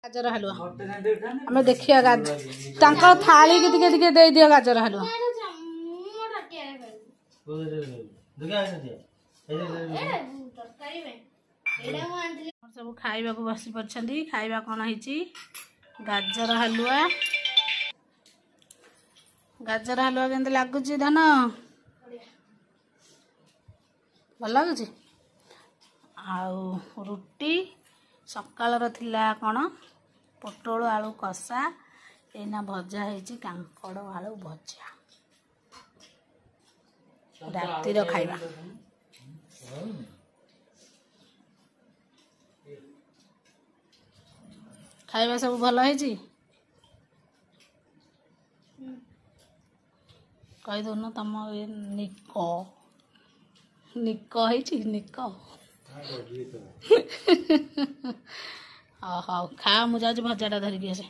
गाजर हलवा आम देखिए थाली की दे दियो गाजर हलवा सब खाइबा को बसी पड़छंदी खाइबा कौन है गाजर हलवा केमती लगुच धन भल लगुच आउ रुटी सकाळर थिला कौन पोटल आलू कषा एना भजा है कांकड़ आलू भजा रातिर खाइबा खाइबा सब भल है कही दौन तुम निक निक है निक हाँ खा मुझे भजा धरिकी आसे।